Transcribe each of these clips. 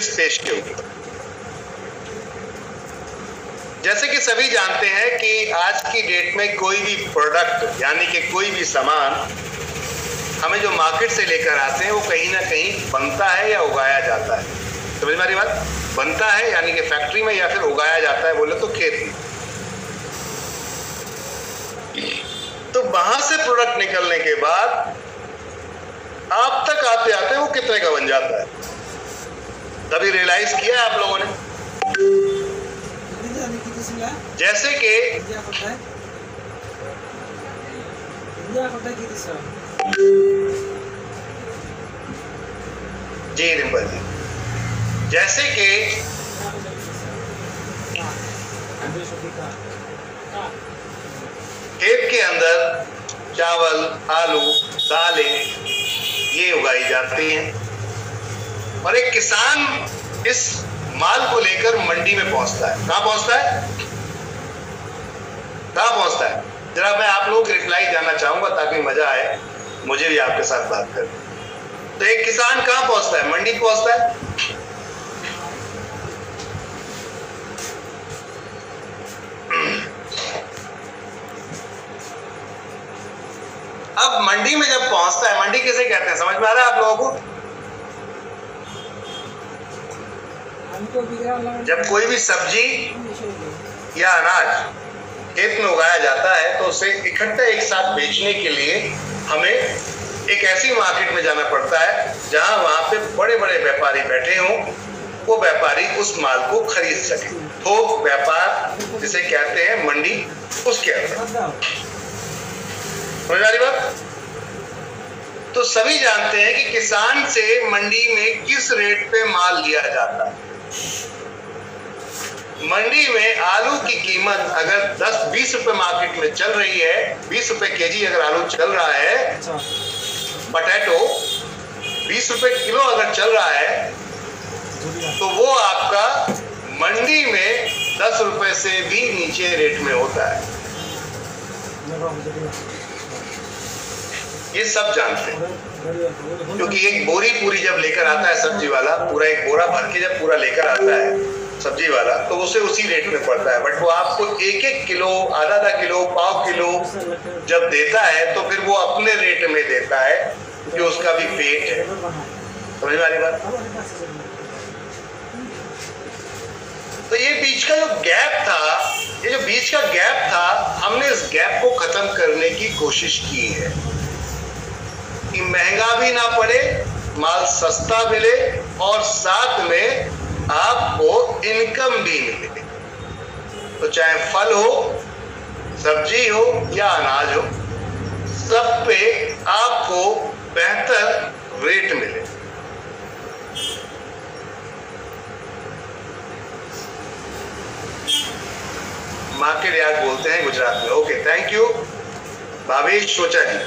इस पेज के ऊपर। जैसे कि सभी जानते हैं कि आज की डेट में कोई भी प्रोडक्ट यानी कि कोई भी सामान हमें जो मार्केट से लेकर आते हैं वो कहीं ना कहीं बनता है या उगाया जाता है। समझ में आ रही बात? बनता है यानी कि फैक्ट्री में या फिर उगाया जाता है बोले तो खेत में। तो वहां से प्रोडक्ट निकलने के बाद आप तक आते आते वो कितने का बन जाता है? कभी रियलाइज किया है आप लोगों ने? जैसे कि जी रिंपल जी, जैसे कि खेत के अंदर चावल, आलू, दालें ये उगाई जाती हैं और एक किसान इस माल को लेकर मंडी में पहुंचता है। कहां पहुंचता है? कहां पहुंचता है? जरा मैं आप लोगों की रिप्लाई जानना चाहूंगा ताकि मजा आए मुझे भी आपके साथ बात करने। तो एक किसान कहां पहुंचता है? मंडी पहुंचता है। अब मंडी में जब पहुंचता है, मंडी किसे कहते हैं समझ में आ रहा है आप लोगों को? जब कोई भी सब्जी या अनाज खेत में उगाया जाता है तो उसे इकट्ठा एक साथ बेचने के लिए हमें एक ऐसी मार्केट में जाना पड़ता है जहां वहां पे बड़े बड़े व्यापारी बैठे हों, वो व्यापारी उस माल को खरीद सके। थोक व्यापार जिसे कहते हैं मंडी, उसके अंदर। समझ आ रही बात? तो सभी जानते हैं कि किसान से मंडी में किस रेट पे माल लिया जाता है। मंडी में आलू की कीमत अगर 10-20 रुपए मार्केट में चल रही है, 20 रुपए केजी अगर आलू चल रहा है, पोटैटो 20 रुपए किलो अगर चल रहा है, तो वो आपका मंडी में 10 रुपए से भी नीचे रेट में होता है। ये सब जानते हैं क्योंकि एक बोरी पूरी जब लेकर आता है सब्जी वाला, पूरा एक बोरा भर के जब पूरा लेकर आता है सब्जी वाला, तो उसे उसी रेट में पड़ता है। बट वो आपको 1-1 किलो, आधा किलो, पाव किलो जब देता है तो फिर वो अपने रेट में देता है कि उसका भी पेट है। समझ में आ रही बात? तो ये बीच का जो गैप था, ये जो बीच का गैप था, हमने इस गैप को खत्म करने की कोशिश की है कि महंगा भी ना पड़े, माल सस्ता मिले और साथ में आपको इनकम भी मिले। तो चाहे फल हो, सब्जी हो या अनाज हो, सब पे आपको बेहतर रेट मिले। मार्केट यार्ड बोलते हैं गुजरात में। ओके, थैंक यू भावेश सोचा जी।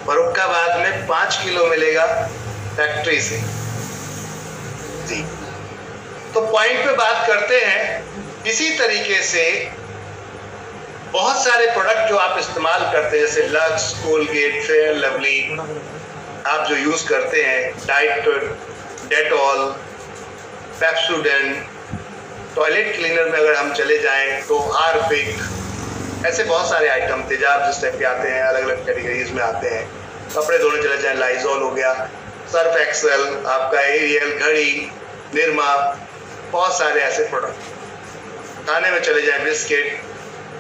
फरुखाबाद में 5 किलो मिलेगा फैक्ट्री से जी। तो पॉइंट पे बात करते हैं। इसी तरीके से बहुत सारे प्रोडक्ट जो आप इस्तेमाल करते हैं, जैसे लक्स, कोलगेट, फेयर लवली, आप जो यूज करते हैं, diet, Dettol, Pepsodent, toilet cleaner में अगर हम चले जाएं तो हार्पिक, ऐसे बहुत सारे आइटम तेजाब जिस टाइप के आते हैं, अलग अलग कैटेगरीज में आते हैं। कपड़े धोने चले जाएं, लाइजॉल हो गया, सर्फ एक्सेल, आपका एरियल, घड़ी, निरमा, बहुत सारे ऐसे प्रोडक्ट। खाने में चले जाएं, बिस्किट,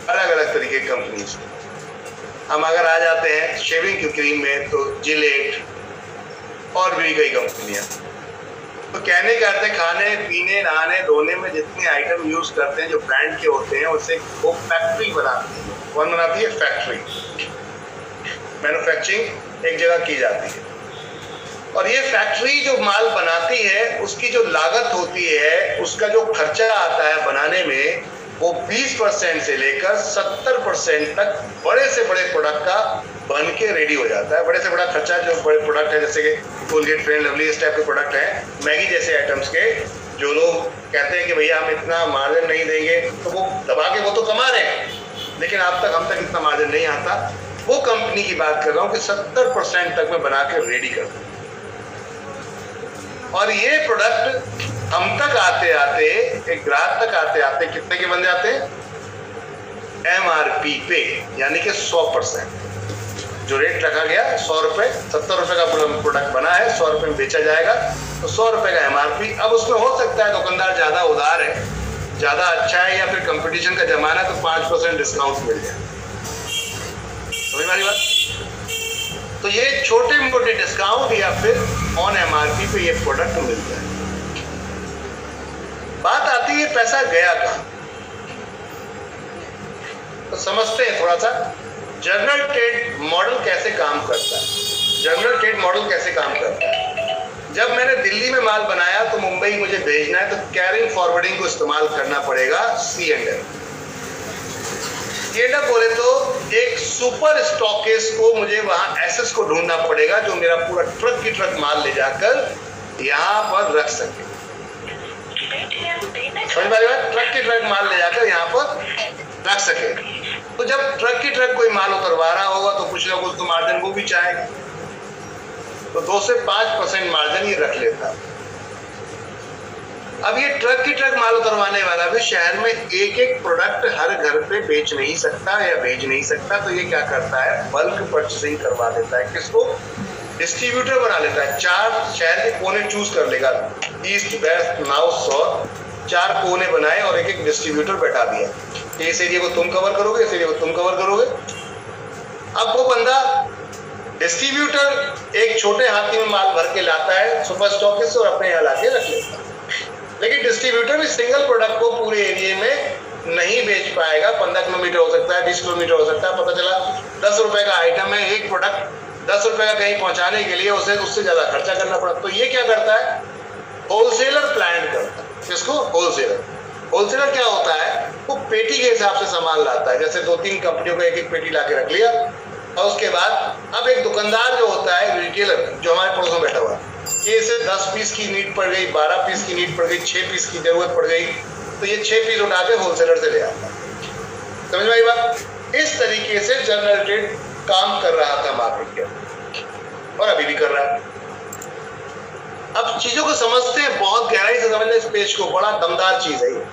अलग अलग तरीके की कंपनीज। हम अगर आ जाते हैं शेविंग की क्रीम में तो जिलेट और भी कई कंपनियां। तो कहने का अर्थ है खाने पीने, नहाने धोने में जितने आइटम यूज करते हैं जो ब्रांड के होते हैं, उससे वो फैक्ट्री बनाती है। कौन बनाती है? फैक्ट्री। मैन्युफैक्चरिंग एक जगह की जाती है और ये फैक्ट्री जो माल बनाती है उसकी जो लागत होती है, उसका जो खर्चा आता है बनाने में, वो 20% से लेकर 70% तक बड़े से बड़े प्रोडक्ट का बन के रेडी हो जाता है। बड़े से बड़ा खर्चा जो बड़े प्रोडक्ट है, जैसे कि कोलगेट, फेयर लवली, इस टाइप के प्रोडक्ट हैं, मैगी जैसे आइटम्स के, जो लोग कहते हैं कि भैया हम इतना मार्जिन नहीं देंगे, तो वो दबा के वो तो कमा रहे हैं, लेकिन हम तक इतना मार्जिन नहीं आता। वो कंपनी की बात कर रहा हूं कि 70% तक मैं बना के रेडी कर दूं, और ये प्रोडक्ट हम तक आते आते, एक ग्राहक तक आते आते कितने के बन जाते हैं? MRP पे, यानी कि 100%। जो रेट रखा गया 100 रुपए, 70 रुपए का प्रोडक्ट बना है, 100 रुपए में बेचा जाएगा, तो 100 रुपए का MRP। अब उसमें हो सकता है दुकानदार ज्यादा उदार है, ज्यादा अच्छा है, या फिर कंपटीशन का जमाना है, तो 5% डिस्काउंट मिल जाए। समझ वाली बात? तो ये छोटे मोटे डिस्काउंट या फिर ऑन MRP पे ये प्रोडक्ट मिलता है। बात आती है पैसा गया कहां, तो समझते हैं थोड़ा सा जनरल ट्रेड मॉडल कैसे काम करता है। जनरल ट्रेड मॉडल कैसे काम करता है? जब मैंने दिल्ली में माल बनाया तो मुंबई मुझे भेजना है, तो कैरिंग फॉरवर्डिंग को इस्तेमाल करना पड़ेगा, C&F। C&F बोले तो एक सुपर स्टॉकिस्ट को मुझे वहां SS को ढूंढना पड़ेगा, जो मेरा पूरा ट्रक की ट्रक माल ले जाकर यहां पर रख सके। समझ पा रहे हो? ट्रक की ट्रक माल ले जाकर यहां पर रख सके। तो जब ट्रक की ट्रक कोई माल उतरवा रहा होगा तो कुछ ना कुछ तो मार्जिन वो भी चाहेगा, तो 2 से 5% मार्जिन ये रख लेता। अब ये ट्रक की ट्रक माल उतरवाने वाला भी शहर में एक एक प्रोडक्ट हर घर पे बेच नहीं सकता या भेज नहीं सकता, तो ये क्या करता है? बल्क परचेसिंग करवा देता है। किसको? डिस्ट्रीब्यूटर बना लेता है। 4 शहर के कोने चूज कर लेगा, ईस्ट वेस्ट नॉर्थ साउथ, 4 कोने बनाए और एक एक डिस्ट्रीब्यूटर बैठा दिया, इस एरिया को तुम कवर करोगे, इस एरिया को तुम कवर करोगे। अब वो बंदा डिस्ट्रीब्यूटर एक छोटे हाथी में माल भर के लाता है सुपर स्टॉकिस्ट और अपने यहाँ लाके रख लेता है, लेकिन डिस्ट्रीब्यूटर भी सिंगल प्रोडक्ट को पूरे एरिया में नहीं बेच पाएगा। 15 किलोमीटर हो सकता है, 20 किलोमीटर हो सकता है। पता चला 10 रुपए का आइटम है, एक प्रोडक्ट 10 रुपए का कहीं पहुंचाने के लिए उसे उससे ज्यादा खर्चा करना पड़ा। तो ये क्या करता है? होलसेलर प्लान करता है। किसको? होलसेलर। होलसेलर क्या होता है? वो पेटी के हिसाब से सामान लाता है। जैसे 2-3 कंपनियों का एक एक पेटी लाके रख लिया, और उसके बाद अब एक दुकानदार जो होता है, रिटेलर जो हमारे पड़ोस में बैठा हुआ है, ये इसे 10 पीस की नीड पड़ गई, 12 पीस की नीड पड़ गई, 6 पीस की जरूरत पड़ गई, तो ये 6 पीस उठा के होलसेलर से ले आता है। समझ में आई बात? इस तरीके से जनरल ट्रेड काम कर रहा था मार्केट के, और अभी भी कर रहा है। अब चीजों को समझते हैं, बहुत गहराई से समझना इस पेज को, बड़ा दमदार चीज है ये।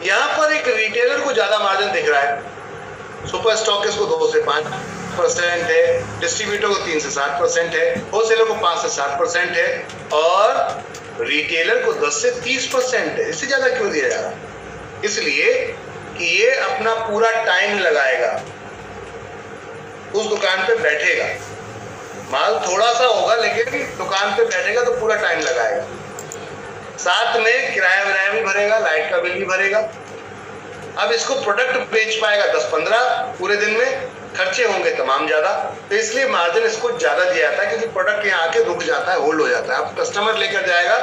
यहां पर एक रिटेलर को ज्यादा मार्जिन दिख रहा है, सुपर स्टॉकिस्ट को 2 से 5% है, डिस्ट्रीब्यूटर को 3 से 7% है, होलसेलर को 5 से 7% है, और रिटेलर को 10 से 30% है। इससे ज्यादा क्यों दिया जा रहा है? इसलिए कि ये अपना पूरा टाइम लगाएगा, उस दुकान पे बैठेगा, माल थोड़ा सा होगा लेकिन दुकान पे बैठेगा तो पूरा टाइम लगाएगा, साथ में किराया विराया भी भरेगा, लाइट का बिल भी भरेगा। अब इसको प्रोडक्ट बेच पाएगा 10-15 पूरे दिन में, खर्चे होंगे तमाम ज्यादा, तो इसलिए मार्जिन इसको ज्यादा दिया जाता है, क्योंकि प्रोडक्ट यहाँ आके रुक जाता है, होल्ड हो जाता है। अब कस्टमर लेकर जाएगा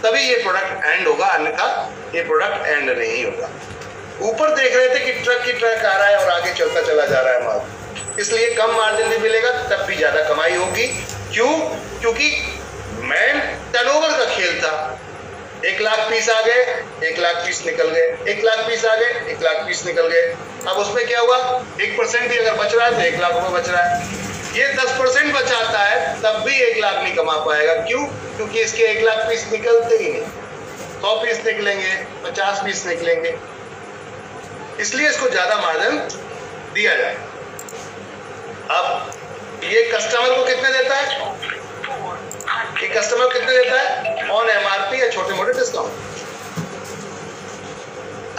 तभी ये प्रोडक्ट एंड होगा, अन्यथा ये प्रोडक्ट एंड नहीं होगा। ऊपर देख रहे थे कि ट्रक की ट्रक आ रहा है और आगे चलता चला जा रहा है माल, इसलिए कम मार्जिन भी मिलेगा, तब भी ज्यादा कमाई होगी। क्यों? क्योंकि मैन टर्नओवर का खेल था। 1 लाख पीस आ गए, 1 लाख पीस निकल गए, 1 लाख पीस आ गए, 1 लाख पीस निकल गए। अब उसमें क्या हुआ? 1% भी अगर बच रहा है तो 1 लाख रुपए बच रहा है। ये 10% बचाता है तब भी 1 लाख नहीं कमा पाएगा। क्यों? क्योंकि इसके 1 लाख पीस निकलते ही नहीं, 100 पीस निकलेंगे, 50 पीस निकलेंगे, इसलिए इसको ज्यादा मार्जिन दिया जाए। अब ये कस्टमर को कितने देता है? ये कस्टमर कितने देता है? ऑन MRP या छोटे मोटे डिस्काउंट।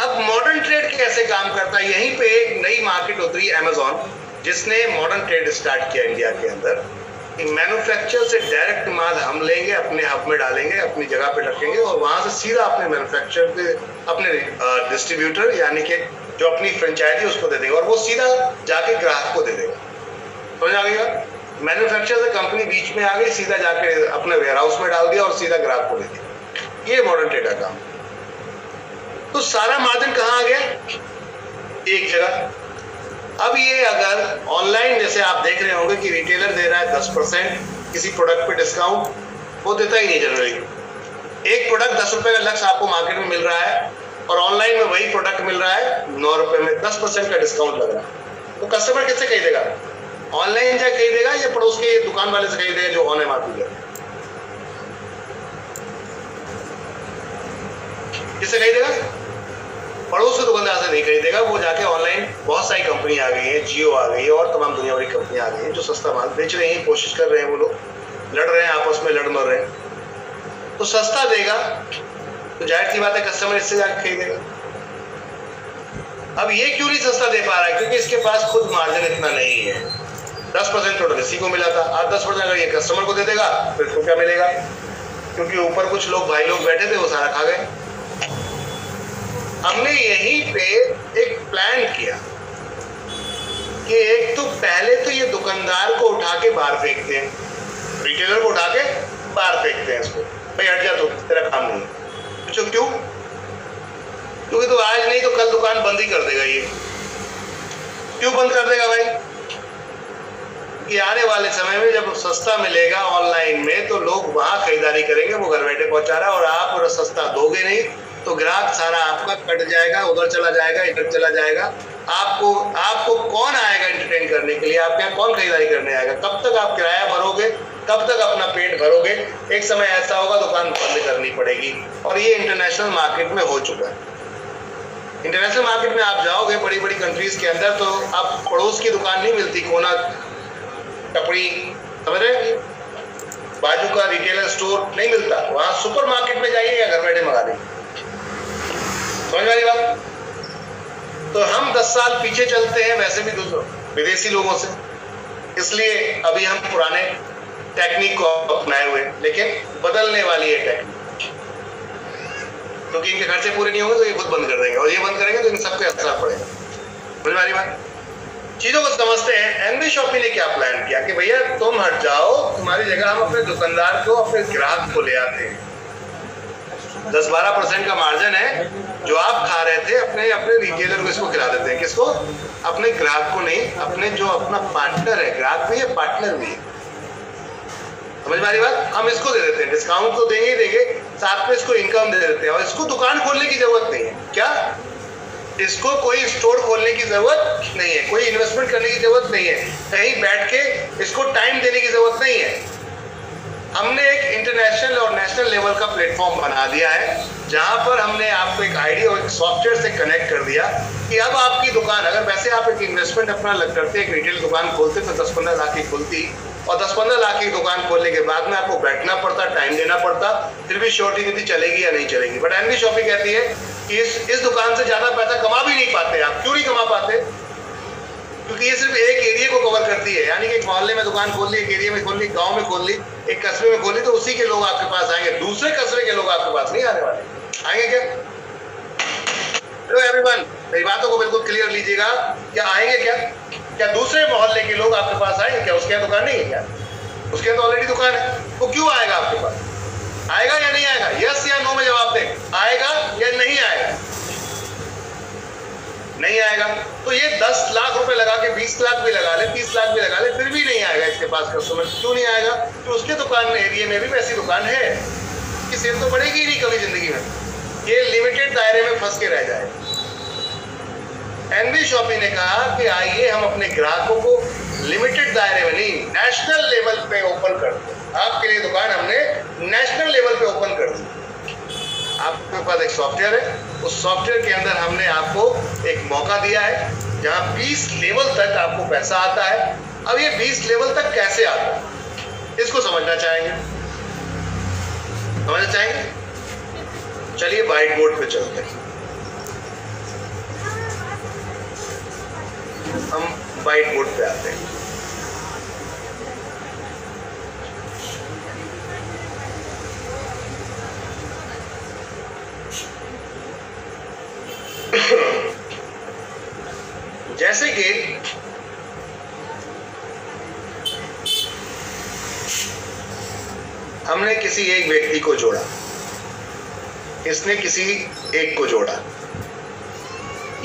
अब मॉडर्न ट्रेड कैसे काम करता है? यहीं पे एक नई मार्केट उतरी, अमेज़न, जिसने मॉडर्न ट्रेड स्टार्ट किया इंडिया के अंदर। मैन्युफैक्चर से डायरेक्ट माल हम लेंगे, अपने हब में डालेंगे, अपनी जगह पे रखेंगे, और वहां से सीधा अपने मैन्युफैक्चर पे अपने डिस्ट्रीब्यूटर यानी कि जो अपनी फ्रेंचाइजी उसको दे देगा, और वो सीधा जाके ग्राहक को दे देगा। समझ आ गया? मैन्युफैक्चर से कंपनी बीच में आ गई, सीधा जाके अपने वेयरहाउस में डाल दिया और सीधा ग्राहक को दे दिया। ये मॉडर्न ट्रेड का काम। तो सारा मार्जिन कहां आ गया? एक जगह। अब ये अगर ऑनलाइन जैसे आप देख रहे होंगे कि रिटेलर दे रहा है 10% किसी प्रोडक्ट पे डिस्काउंट, वो देता ही नहीं जनरली। एक प्रोडक्ट 10 रुपए का लक्ष्य आपको मार्केट में मिल रहा है और ऑनलाइन में वही प्रोडक्ट मिल रहा है 9 रुपए में, 10% का डिस्काउंट लग रहा है। तो कस्टमर किससे खरीदेगा? ऑनलाइन से खरीदेगा या पड़ोस के दुकान वाले से खरीदेगा जो ऑन एमआरपी है? किससे खरीदेगा? पड़ोस के दुकानदार से नहीं खरीदेगा, वो जाके ऑनलाइन बहुत सारी कंपनी आ गई है, जियो आ गई है और तमाम दुनिया भरी कंपनी आ गई है जो सस्ता माल बेच रही है, कोशिश कर रहे हैं, वो लोग लड़ रहे हैं, आपस में लड़ मर रहे हैं। तो सस्ता देगा तो जाहिर सी बात है कस्टमर इससे जाके खरीदेगा। अब ये क्यों नहीं सस्ता दे पा रहा है? क्योंकि इसके पास खुद मार्जिन इतना नहीं है। 10% टोटल इसी को मिला था, आप 10% अगर ये कस्टमर को दे देगा तो इसको क्या मिलेगा? क्योंकि ऊपर कुछ लोग भाई लोग बैठे थे, वो सारा खा गए। हमने यहीं पे एक प्लान किया कि एक तो पहले तो ये दुकानदार को उठा के बाहर फेंकते हैं, रिटेलर को उठा के बाहर फेंकते हैं, इसको भाई हट जा, तो तेरा काम नहीं है। पूछो क्यों? क्योंकि तो आज नहीं तो कल दुकान बंद ही कर देगा। ये क्यों बंद कर देगा भाई? कि आने वाले समय में जब सस्ता मिलेगा ऑनलाइन में तो लोग वहां खरीदारी करेंगे, वो घर बैठे पहुंचा रहा है और आप सस्ता दोगे नहीं तो ग्राहक सारा आपका कट जाएगा, उधर चला जाएगा, इधर चला जाएगा। आपको कौन आएगा एंटरटेन करने के लिए? आपके यहाँ कौन खरीदारी करने आएगा? कब तक आप किराया भरोगे? कब तक अपना पेट भरोगे? एक समय ऐसा होगा दुकान बंद करनी पड़ेगी। और ये इंटरनेशनल मार्केट में हो चुका है। इंटरनेशनल मार्केट में आप जाओगे बड़ी बड़ी कंट्रीज के अंदर तो आप पड़ोस की दुकान नहीं मिलती, कोना टपड़ी, समझ रहे, बाजू का रिटेलर स्टोर नहीं मिलता। वहां सुपर मार्केट में जाइए या घर बैठे मंगा लीजिए। समझ वाली बात? तो हम 10 साल पीछे चलते हैं वैसे भी विदेशी लोगों से, इसलिए अभी हम पुराने टेक्निक को अपनाए हुए, लेकिन बदलने वाली है टेक्निक, क्योंकि इनके खर्चे पूरे नहीं होंगे तो ये खुद बंद कर देंगे और ये बंद करेंगे तो इन सबके असर पड़ेगा। समझ वाली बात? चीजों को समझते हैं। एनबी शॉपी ने क्या प्लान किया कि भैया तुम हट जाओ, तुम्हारी जगह हम अपने दुकानदार को, अपने ग्राहक को ले आते हैं। 10-12% का मार्जिन है जो आप खा रहे थे, अपने रिटेलर को इसको खिला देते हैं। किसको? अपने ग्राहक को नहीं, अपने जो अपना पार्टनर है, ग्राहक भी है पार्टनर भी है। समझ में आ रही बात? हम इसको दे देते हैं, डिस्काउंट तो देंगे ही देंगे, साथ में इसको इनकम दे देते हैं और इसको दुकान खोलने की जरूरत नहीं है। क्या? इसको कोई स्टोर खोलने की जरूरत नहीं है, कोई इन्वेस्टमेंट करने की जरूरत नहीं है, कहीं बैठ के इसको टाइम देने की जरूरत नहीं है। हमने एक इंटरनेशनल और नेशनल लेवल का प्लेटफॉर्म बना दिया है जहां पर हमने आपको एक आईडी और एक सॉफ्टवेयर से कनेक्ट कर दिया कि अब आपकी दुकान, अगर वैसे आप एक इन्वेस्टमेंट अपना लग करते, एक रिटेल दुकान खोलते तो 10-15 लाख की खुलती और 10-15 लाख की दुकान खोलने के बाद में आपको बैठना पड़ता, टाइम देना पड़ता, फिर भी श्योरिटी नहीं थी चलेगी या नहीं चलेगी। बट एनबी शॉपी कहती है कि इस दुकान से ज्यादा पैसा कमा भी नहीं पाते आप। क्यों नहीं कमा पाते? क्योंकि ये सिर्फ एक एरिया को कवर करती है, यानी कि एक मोहल्ले में दुकान खोल ली, एक एरिया में खोल ली, गांव में खोल ली, एक कस्बे में खोली, तो उसी के लोग आपके पास आएंगे, दूसरे कस्बे के लोग आपके पास नहीं आने वाले। आएंगे क्या? हेलो एवरीवन, मेरी बातों को बिल्कुल क्लियर लीजिएगा। क्या आएंगे? क्या दूसरे मोहल्ले के लोग आपके पास आएंगे? क्या उसके यहाँ दुकान नहीं है? क्या उसके यहाँ तो ऑलरेडी दुकान है, वो क्यों आएगा आपके पास? आएगा या नहीं आएगा? यस या नो में जवाब दे। आएगा या नहीं आएगा? नहीं आएगा। तो ये 10 लाख रुपए लगा के 20 लाख भी लगा ले, 30 लाख भी लगा ले, फिर भी नहीं आएगा इसके पास कस्टमर। क्यों नहीं आएगा? तो उसके दुकान में, एरिया में भी वैसी दुकान है कि सेल तो बढ़ेगी ही नहीं कभी जिंदगी में, ये लिमिटेड दायरे में फंस के रह जाए। एनबी शॉपी ने कहा कि आइए हम अपने ग्राहकों को लिमिटेड दायरे में नहीं, नेशनल लेवल पे ओपन कर दो। आपके लिए दुकान हमने नेशनल लेवल पे ओपन कर दी। आपके पास एक सॉफ्टवेयर है, उस सॉफ्टवेयर के अंदर हमने आपको एक मौका दिया है जहां 20 लेवल तक आपको पैसा आता है। अब ये 20 लेवल तक कैसे आता है, इसको समझना चाहेंगे? चलिए व्हाइट बोर्ड पे चलते हैं। हम व्हाइट बोर्ड पे आते हैं। जैसे कि हमने किसी एक व्यक्ति को जोड़ा, इसने किसी एक को जोड़ा,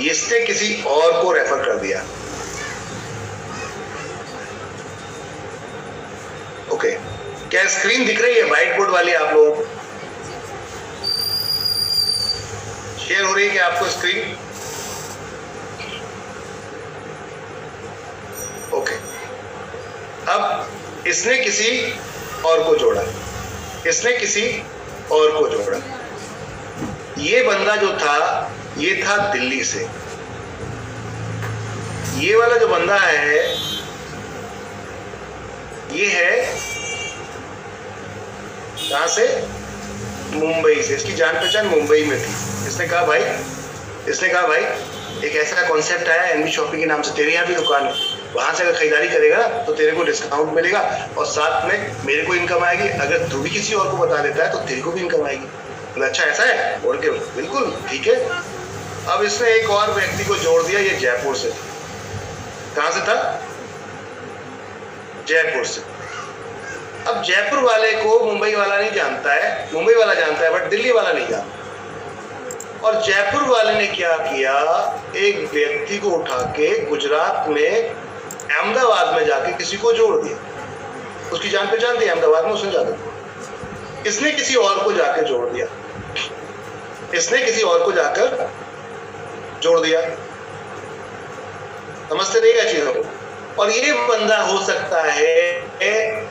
इसने किसी और को रेफर कर दिया। ओके, क्या स्क्रीन दिख रही है व्हाइट बोर्ड वाली आप लोगों को? शेयर हो रही है क्या आपको स्क्रीन? ओके। अब इसने किसी और को जोड़ा, इसने किसी और को जोड़ा। ये बंदा जो था ये था दिल्ली से, ये वाला जो बंदा है ये है कहां से? मुंबई से। इसकी जान पहचान मुंबई में थी। इसने कहा भाई एक ऐसा कॉन्सेप्ट आया एनबी शॉपिंग के नाम से, तेरे यहाँ भी दुकान है, वहां से अगर खरीदारी करेगा ना तो तेरे को डिस्काउंट मिलेगा और साथ में मेरे को इनकम आएगी, अगर तू भी किसी और को बता देता है तो तेरे को भी इनकम आएगी। बोला अच्छा ऐसा है? बोल के बिल्कुल ठीक है। अब इसने एक और व्यक्ति को जोड़ दिया, ये जयपुर से था। कहां से था? जयपुर से। अब जयपुर वाले को मुंबई वाला नहीं जानता है, मुंबई वाला जानता है बट दिल्ली वाला नहीं जानता। और जयपुर वाले ने क्या किया, एक व्यक्ति को उठा के गुजरात में अहमदाबाद में जाके किसी को जोड़ दिया। उसकी जान पहचान थी अहमदाबाद में, उसने जाकर इसने किसी और को जाके जोड़ दिया, इसने किसी और को जाकर जोड़ दिया। समझते रहेगा चीजों को। और ये बंदा हो सकता है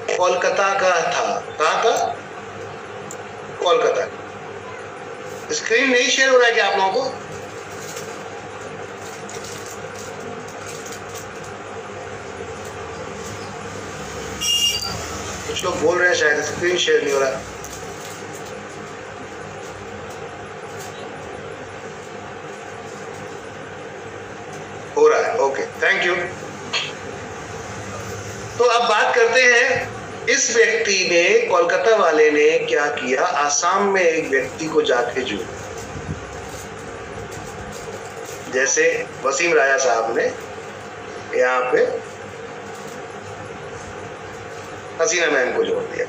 कोलकाता का था। कहां का? कोलकाता। स्क्रीन नहीं शेयर हो रहा है क्या आप लोगों को? कुछ लोग बोल रहे हैं शायद स्क्रीन शेयर नहीं हो रहा। हो रहा है, ओके थैंक यू। तो अब बात करते हैं, इस व्यक्ति ने, कोलकाता वाले ने क्या किया, आसाम में एक व्यक्ति को जाके जोड़ा। जैसे वसीम राजा साहब ने यहाँ पे हसीना मैम को जोड़ दिया।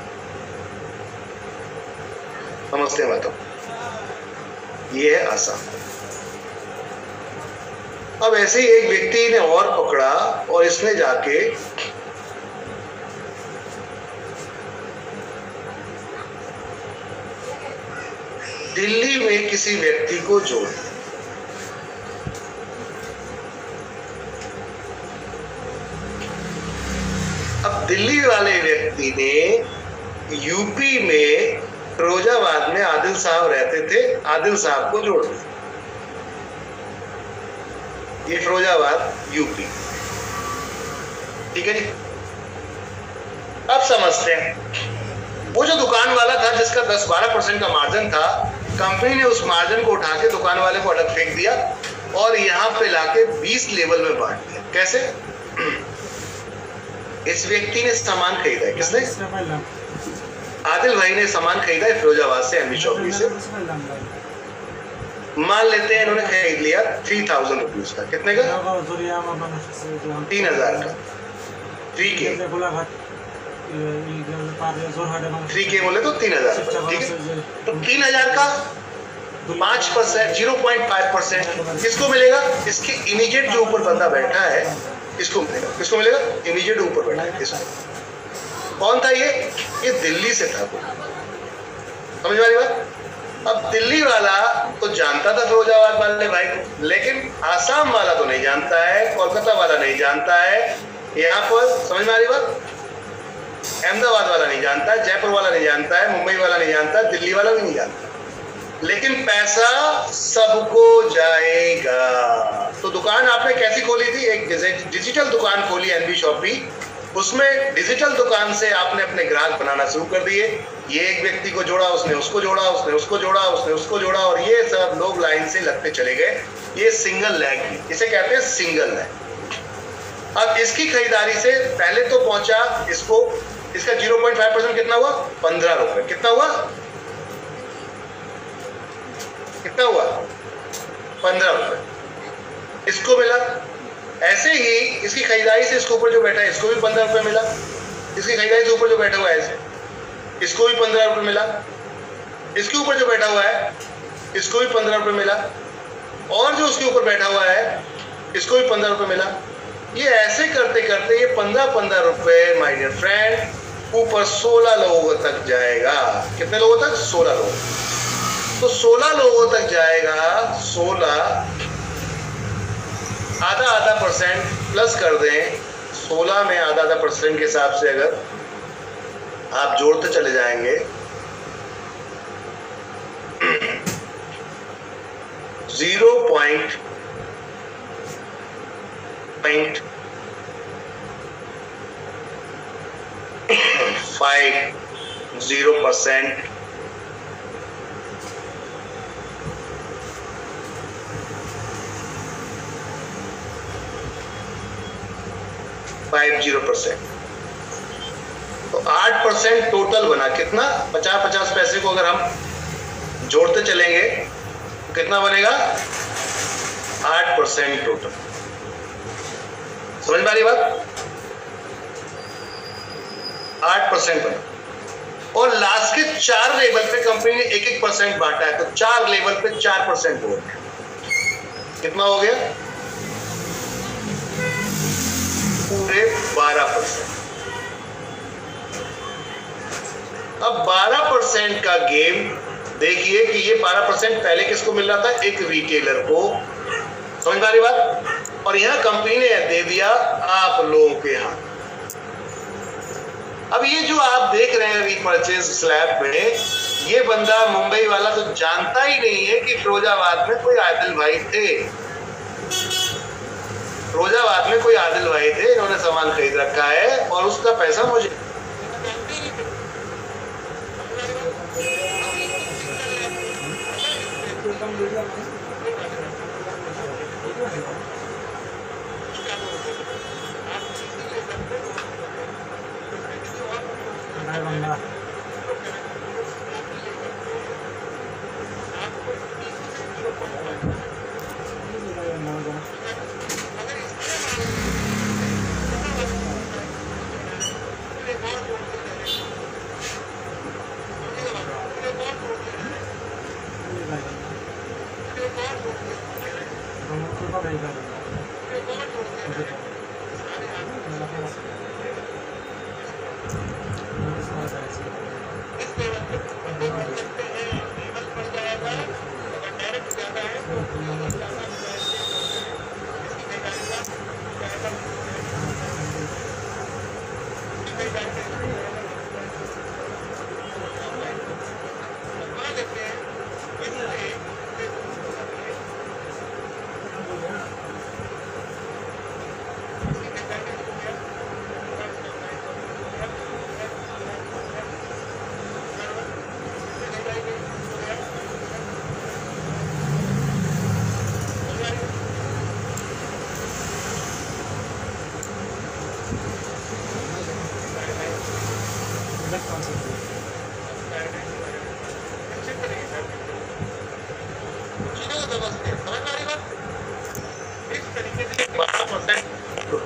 समझते हैं बातों? ये है आसाम। अब ऐसे ही एक व्यक्ति ने और पकड़ा और इसने जाके दिल्ली में किसी व्यक्ति को जोड़ दिया। अब दिल्ली वाले व्यक्ति ने यूपी में फिरोजाबाद में आदिल साहब रहते थे, आदिल साहब को जोड़ दिया। ये फिरोजाबाद यूपी, ठीक है जी। अब समझते हैं, वो जो दुकान वाला था जिसका 10-12% का मार्जिन था, कंपनी ने उस मार्जिन को उठा के दुकान वाले को अलग फेंक दिया और यहाँ पे लाके 20 लेवल में बांट दिया। कैसे? इस व्यक्ति ने सामान खरीदा है, किसने? आदिल भाई ने सामान खरीदा है फिरोजाबाद से, एमबी शॉपिंग से। मान लेते हैं इन्होंने खरीद लिया 3000 रुपीज का। कितने का? 3000 का। 3K बोले तो 3000, ठीक है। तो 3000 का 5%, 0.5% किसको मिलेगा? इसके इमीडिएट जो ऊपर बंदा बैठा है इसको मिलेगा। किसको मिलेगा? इमीडिएट ऊपर बैठा है इसको। कौन था ये दिल्ली से था। समझ वाली बात? अब दिल्ली वाला तो जानता था फिरोजाबाद वाले भाई को, लेकिन आसाम वाला तो नहीं जानता है, कोलकाता वाला नहीं जानता है। यहाँ पर समझ में आ रही बात? अहमदाबाद वाला नहीं जानता है, जयपुर वाला नहीं जानता है, मुंबई वाला नहीं जानता, दिल्ली वाला भी नहीं जानता, लेकिन पैसा सबको जाएगा। तो दुकान आपने कैसी खोली थी? एक डिजिटल दुकान खोली एनबी शॉपिंग। उसमें डिजिटल दुकान से आपने अपने ग्राहक बनाना शुरू कर दिए। ये एक व्यक्ति को जोड़ा, उसने उसको जोड़ा, उसने उसको जोड़ा, उसने उसको जोड़ा, और ये सब लोग लाइन से लगते चले गए। ये सिंगल लेग, इसे कहते हैं सिंगल लेग। अब इसकी खरीदारी से पहले तो पहुंचा इसको, इसका 0.5% कितना हुआ? 15 रुपए। कितना हुआ? कितना हुआ? 15 रुपए इसको मिला। ऐसे ही इसकी खरीदारी से इसके ऊपर जो बैठा है इसको भी 15 रुपए मिला। इसकी खरीदारी से ऊपर जो बैठा हुआ है इसको भी 15 रुपए मिला। इसके ऊपर जो बैठा हुआ है इसको भी 15 रुपए मिला, और जो उसके ऊपर बैठा हुआ है इसको भी 15 रुपए मिला। ये ऐसे करते करते ये 15-15 रुपए माय डियर फ्रेंड ऊपर 16 लोगों तक जाएगा। कितने लोगों तक? 16 लोग। तो 16 लोगों तक जाएगा। 16 आधा परसेंट प्लस कर दें, 16 में आधा परसेंट के हिसाब से अगर आप जोड़ते चले जाएंगे 0.5 0%, 50%। तो 8% टोटल बना। कितना? 50-50 पैसे को अगर हम जोड़ते चलेंगे तो कितना बनेगा? 8% टोटल। समझ में आ रही बात? 8% बना। और लास्ट के 4 लेवल पे कंपनी ने 1-1% बांटा है, तो 4 लेवल पे 4% हो गया। कितना हो गया? पूरे 12%। अब 12% का गेम देखिए कि ये 12% पहले किसको मिल रहा था? एक रिटेलर को। समझ में आ रही बात? और यहां कंपनी ने दे दिया आप लोगों के हाथ। अब ये जो आप देख रहे हैं रीपर्चेज स्लैब में, ये बंदा मुंबई वाला तो जानता ही नहीं है कि फिरोजाबाद में कोई आदिल भाई थे। फिरोजाबाद में कोई आदिल भाई थे, इन्होंने सामान खरीद रखा है और उसका पैसा मुझे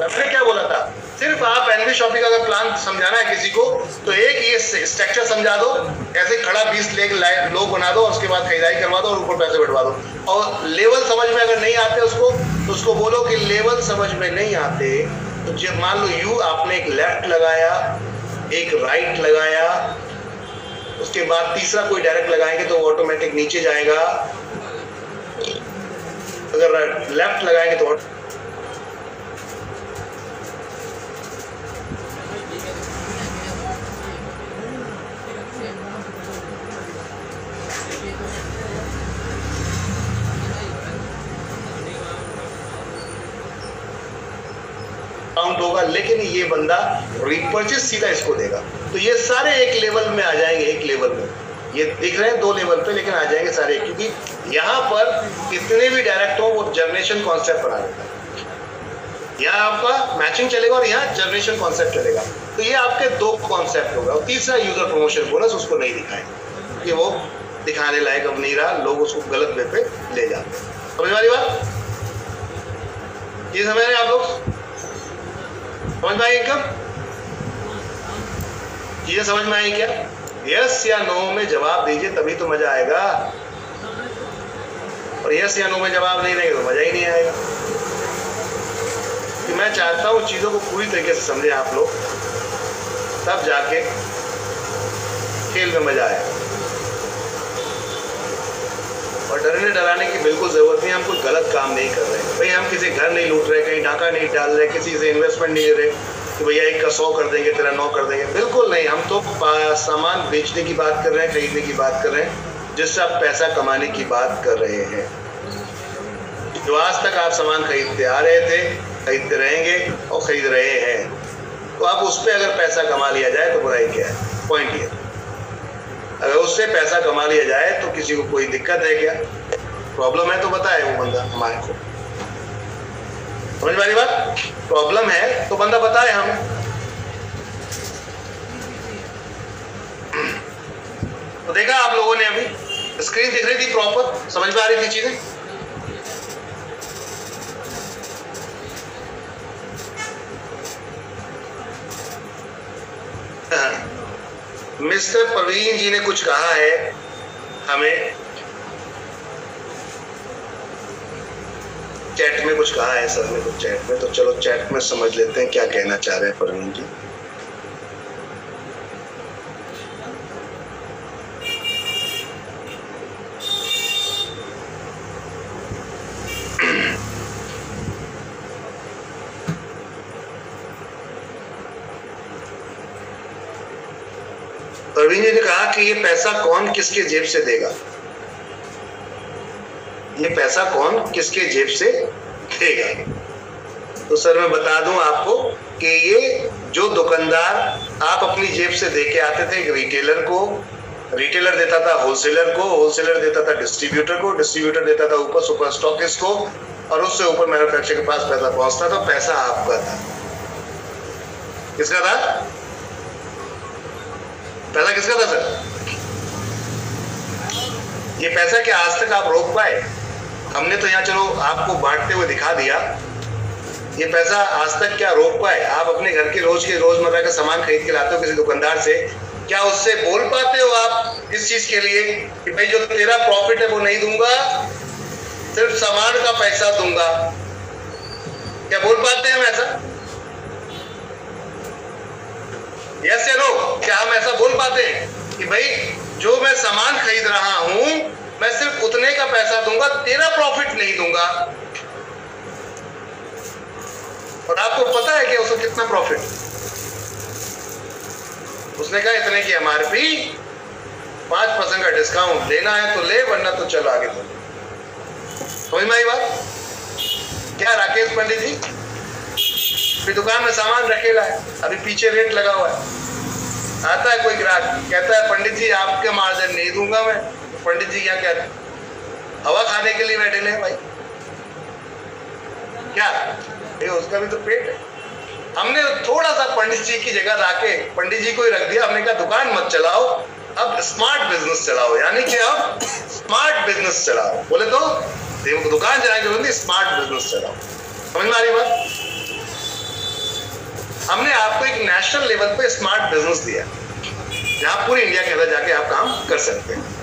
मैंने क्या बोला था? सिर्फ आप एनवी शॉपिंग अगर प्लान समझाना है किसी को तो एक ये स्ट्रक्चर समझा दो, ऐसे खड़ा 20 लोग बना दो और उसके बाद खरीदारी करवा दो और ऊपर पैसे बैठवा दो। और लेवल समझ में अगर नहीं आते उसको तो उसको बोलो कि लेवल समझ में नहीं आते तो जब मान लो यू आपने एक लेफ्ट लगाया, एक राइट लगाया, उसके बाद तीसरा कोई डायरेक्ट लगाएंगे तो ऑटोमेटिक नीचे जाएगा। अगर लेफ्ट लगाएंगे तो काउंट होगा, लेकिन ये बंदा रिपर्चेस सीधा इसको देगा। तो ये सारे एक लेवल में आ जाएंगे। एक लेवल में ये दिख रहे हैं 2 लेवल पे, लेकिन आ जाएंगे सारे, क्योंकि यहाँ पर कितने भी डायरेक्ट हो वो जनरेशन कॉन्सेप्ट बना देता है। यहाँ आपका मैचिंग चलेगा और यहाँ जनरेशन कॉन्सेप्ट चलेगा। तो ये आपके 2 कॉन्सेप्ट होगा। और तीसरा यूजर प्रमोशन बोनस, उसको नहीं दिखाएंगे कि वो दिखाने लायक अब नहीं रहा, लोग उसको गलत वे पे ले जाते हैं। समझ वाली बात? ये समझ रहे हैं आप लोग? समझ में आई इनकम? चीजें समझ में आई क्या? यस या नो में जवाब दीजिए, तभी तो मजा आएगा। और यस या नो में जवाब नहीं देंगे तो मजा ही नहीं आएगा। कि मैं चाहता हूं चीजों को पूरी तरीके से समझें आप लोग, तब जाके खेल में मजा आएगा। और डरने डराने की बिल्कुल जरूरत नहीं, हम कोई गलत काम नहीं कर रहे हैं भाई, हम किसी घर नहीं लूट रहे, कहीं डाका नहीं डाल रहे, किसी से इन्वेस्टमेंट नहीं ले रहे कि भैया 1 का 100 कर देंगे, तेरा 9 कर देंगे, बिल्कुल नहीं। हम तो सामान बेचने की बात कर रहे हैं, खरीदने की बात कर रहे हैं, जिससे आप पैसा कमाने की बात कर रहे हैं। जो आज तक आप सामान खरीदते आ रहे थे, खरीदते रहेंगे और खरीद रहे हैं, तो आप उस पर अगर पैसा कमा लिया जाए तो बुराई क्या है? पॉइंट ये, अगर उससे पैसा कमा लिया जाए तो किसी को कोई दिक्कत है क्या? प्रॉब्लम है तो बताए वो बंदा हमारे को, समझ वाली बात? प्रॉब्लम है तो बंदा बताए हमें। तो देखा आप लोगों ने, अभी स्क्रीन दिख रही थी प्रॉपर, समझ में आ रही थी चीजें? मिस्टर प्रवीण जी ने कुछ कहा है हमें, चैट में कुछ कहा है सर ने कुछ चैट में, तो चलो चैट में समझ लेते हैं क्या कहना चाह रहे हैं प्रवीण जी। प्रवीण जी ने कहा कि ये पैसा कौन किसके जेब से देगा, ये पैसा कौन किसके जेब से देगा? तो सर मैं बता दूं आपको कि ये जो दुकानदार आप अपनी जेब से दे के आते थे, एक रिटेलर को, रिटेलर देता था होलसेलर को, होलसेलर देता था डिस्ट्रीब्यूटर को, डिस्ट्रीब्यूटर देता था ऊपर सुपर स्टॉकिस्ट को, और उससे ऊपर मैन्युफैक्चरर के पास पैसा पहुंचता था। पैसा आपका था। किसका था? पैसा किसका था सर? ये पैसा क्या आज तक आप रोक पाए? हमने तो यहाँ चलो आपको बांटते हुए दिखा दिया, ये पैसा आज तक क्या रोक पाए? आप अपने घर के रोजमर्रा का सामान खरीद के लाते हो किसी दुकानदार से, क्या उससे बोल पाते हो आप इस चीज के लिए कि भाई जो तेरा प्रॉफिट है वो नहीं दूंगा, सिर्फ सामान का पैसा दूंगा? क्या बोल पाते हैं हम ऐसा? यस या नो? क्या हम ऐसा बोल पाते हैं कि भाई जो मैं सामान खरीद रहा हूं मैं सिर्फ उतने का पैसा दूंगा, तेरा प्रॉफिट नहीं दूंगा? और आपको पता है कि उसको कितना प्रॉफिट? उसने कहा इतने की एमआरपी, 5% का डिस्काउंट, लेना है तो ले वरना तो चल आगे। तो समझ में आई बात? क्या राकेश पंडित जी फिर दुकान में सामान रखेला है, अभी पीछे रेट लगा हुआ है, आता है कोई ग्राहक कहता है पंडित जी आपके मार्जिन नहीं दूंगा मैं। पंडित जी क्या कहते हैं? हवा खाने के लिए बैठे ले भाई, क्या ये उसका भी तो पेट है। हमने थोड़ा सा पंडित जी की जगह लाके पंडित जी को ही रख दिया। हमने कहा दुकान मत चलाओ, अब स्मार्ट बिजनेस चलाओ, यानी कि अब स्मार्ट बिजनेस चलाओ। बोले तो दुकान चलाएंगे, स्मार्ट बिजनेस चलाओ। समझ में आ रही बात? हमने आपको एक नेशनल लेवल पे स्मार्ट बिजनेस दिया जहां पूरी इंडिया के अंदर जाके आप काम कर सकते हैं।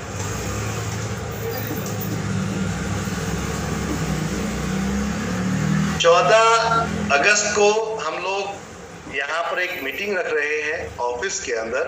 अगस्त को हम लोग यहाँ पर एक मीटिंग रख रहे हैं ऑफिस के अंदर,